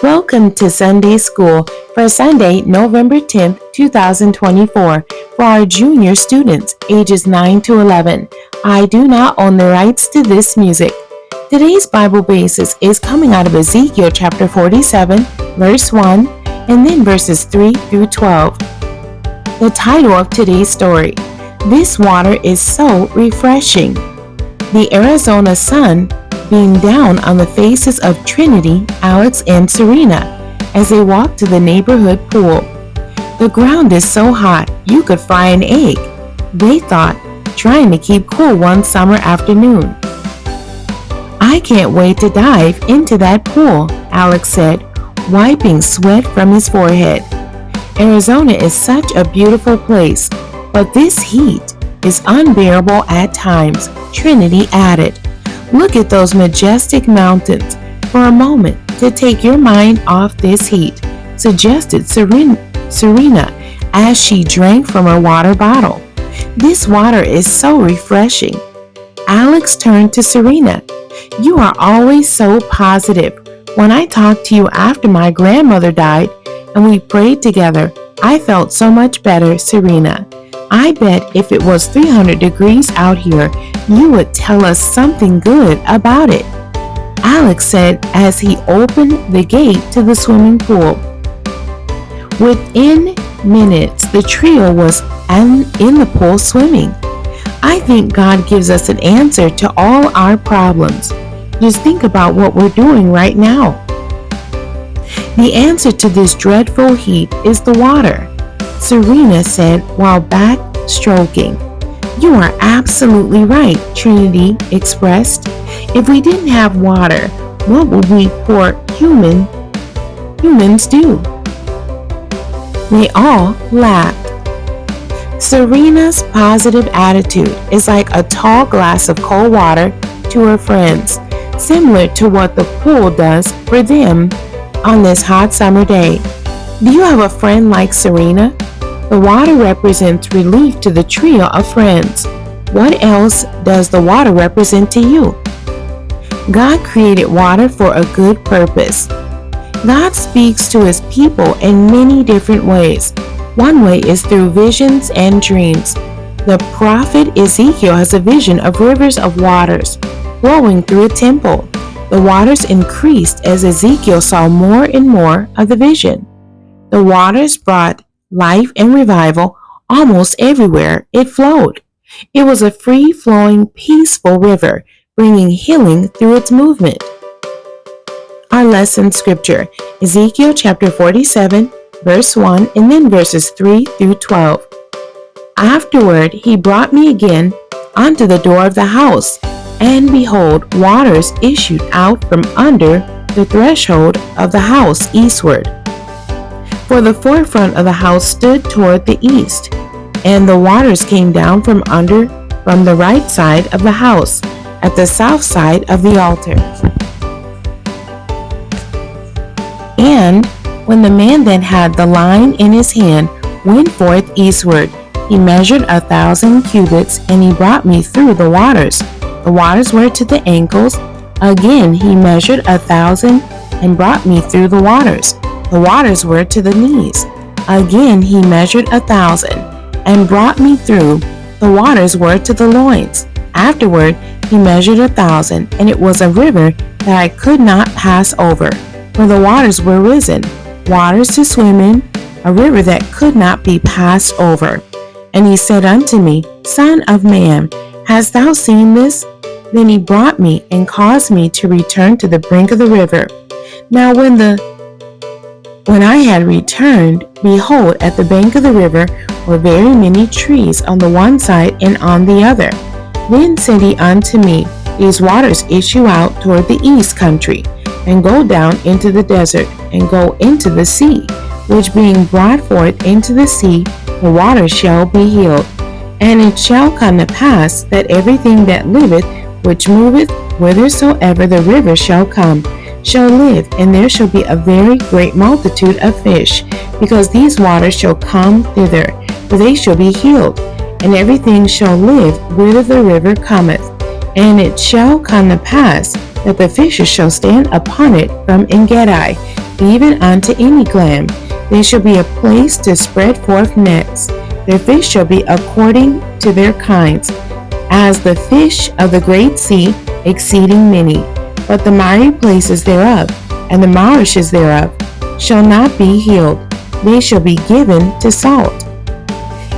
Welcome to Sunday School for Sunday, November 10th, 2024 for our junior students ages 9 to 11. I do not own the rights to this music. Today's Bible basis is coming out of Ezekiel chapter 47, verse 1, and then verses 3 through 12. The title of today's story: This water is so refreshing. The Arizona sun beamed down on the faces of Trinity, Alex, and Serena as they walked to the neighborhood pool. The ground is so hot you could fry an egg, they thought, trying to keep cool one summer afternoon. I can't wait to dive into that pool, Alex said, wiping sweat from his forehead. Arizona is such a beautiful place, but this heat is unbearable at times, Trinity added. Look at those majestic mountains for a moment to take your mind off this heat, suggested Serena as she drank from her water bottle. This water is so refreshing. Alex turned to Serena. You are always so positive. When I talked to you after my grandmother died and we prayed together, I felt so much better, Serena. I bet if it was 300 degrees out here, you would tell us something good about it, Alex said as he opened the gate to the swimming pool. Within minutes, the trio was in the pool swimming. I think God gives us an answer to all our problems. Just think about what we're doing right now. The answer to this dreadful heat is the water, Serena said while backstroking. You are absolutely right, Trinity expressed. If we didn't have water, what would we poor humans do? They all laughed. Serena's positive attitude is like a tall glass of cold water to her friends, similar to what the pool does for them on this hot summer day. Do you have a friend like Serena? The water represents relief to the trio of friends. What else does the water represent to you? God created water for a good purpose. God speaks to his people in many different ways. One way is through visions and dreams. The prophet Ezekiel has a vision of rivers of waters flowing through a temple. The waters increased as Ezekiel saw more and more of the vision. The waters brought life and revival almost everywhere it flowed. It was a free-flowing, peaceful river, bringing healing through its movement. Our lesson scripture, Ezekiel chapter 47, verse 1, and then verses 3 through 12. Afterward, he brought me again unto the door of the house, and behold, waters issued out from under the threshold of the house eastward. For the forefront of the house stood toward the east, and the waters came down from the right side of the house, at the south side of the altar. And when the man that had the line in his hand went forth eastward, he measured 1,000 cubits, and he brought me through the waters. The waters were to the ankles. Again he measured 1,000, and brought me through the waters. The waters were to the knees. Again he measured 1,000, and brought me through. The waters were to the loins. Afterward he measured 1,000, and it was a river that I could not pass over, for the waters were risen, waters to swim in, a river that could not be passed over. And he said unto me, Son of man, hast thou seen this? Then he brought me and caused me to return to the brink of the river. Now when I had returned, behold, at the bank of the river were very many trees on the one side and on the other. Then said he unto me, These waters issue out toward the east country, and go down into the desert, and go into the sea, which being brought forth into the sea, the waters shall be healed. And it shall come to pass that everything that liveth, which moveth whithersoever the river shall come, shall live, and there shall be a very great multitude of fish, because these waters shall come thither, for they shall be healed, and everything shall live whither the river cometh. And it shall come to pass that the fishes shall stand upon it from Engedi, even unto any clam. They shall be a place to spread forth nets. Their fish shall be according to their kinds, as the fish of the great sea, exceeding many. But the mighty places thereof, and the marishes thereof, shall not be healed. They shall be given to salt.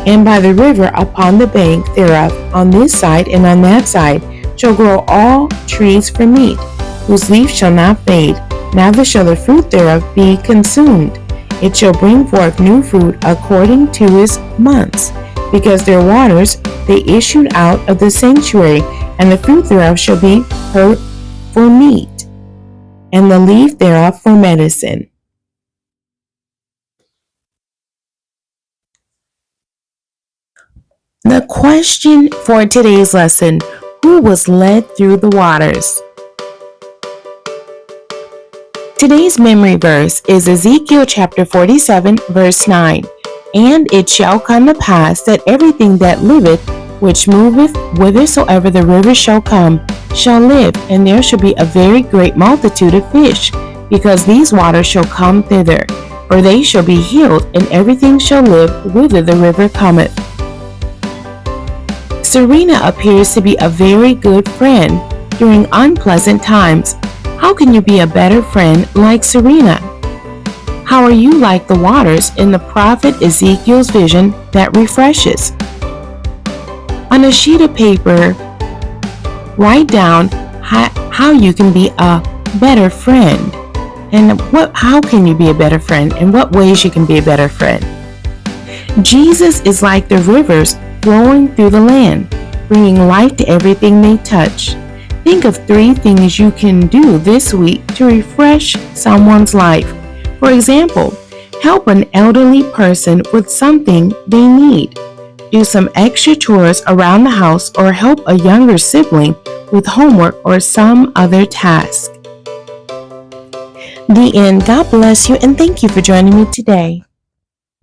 And by the river upon the bank thereof, on this side and on that side, shall grow all trees for meat, whose leaf shall not fade, neither shall the fruit thereof be consumed. It shall bring forth new fruit according to his months, because their waters they issued out of the sanctuary, and the fruit thereof shall be for meat, and the leaf thereof for medicine. The question for today's lesson: who was led through the waters? Today's memory verse is Ezekiel chapter 47, verse 9. And it shall come to pass that everything that liveth, which moveth whithersoever the river shall come, shall live, and there shall be a very great multitude of fish, because these waters shall come thither. For they shall be healed, and everything shall live whither the river cometh. Serena appears to be a very good friend during unpleasant times. How can you be a better friend like Serena? How are you like the waters in the prophet Ezekiel's vision that refreshes? On a sheet of paper, write down how you can be a better friend, and how can you be a better friend, and what ways you can be a better friend. Jesus is like the rivers flowing through the land, bringing life to everything they touch. Think of 3 things you can do this week to refresh someone's life. For example, help an elderly person with something they need. Do some extra chores around the house, or help a younger sibling with homework or some other task. The end. God bless you, and thank you for joining me today.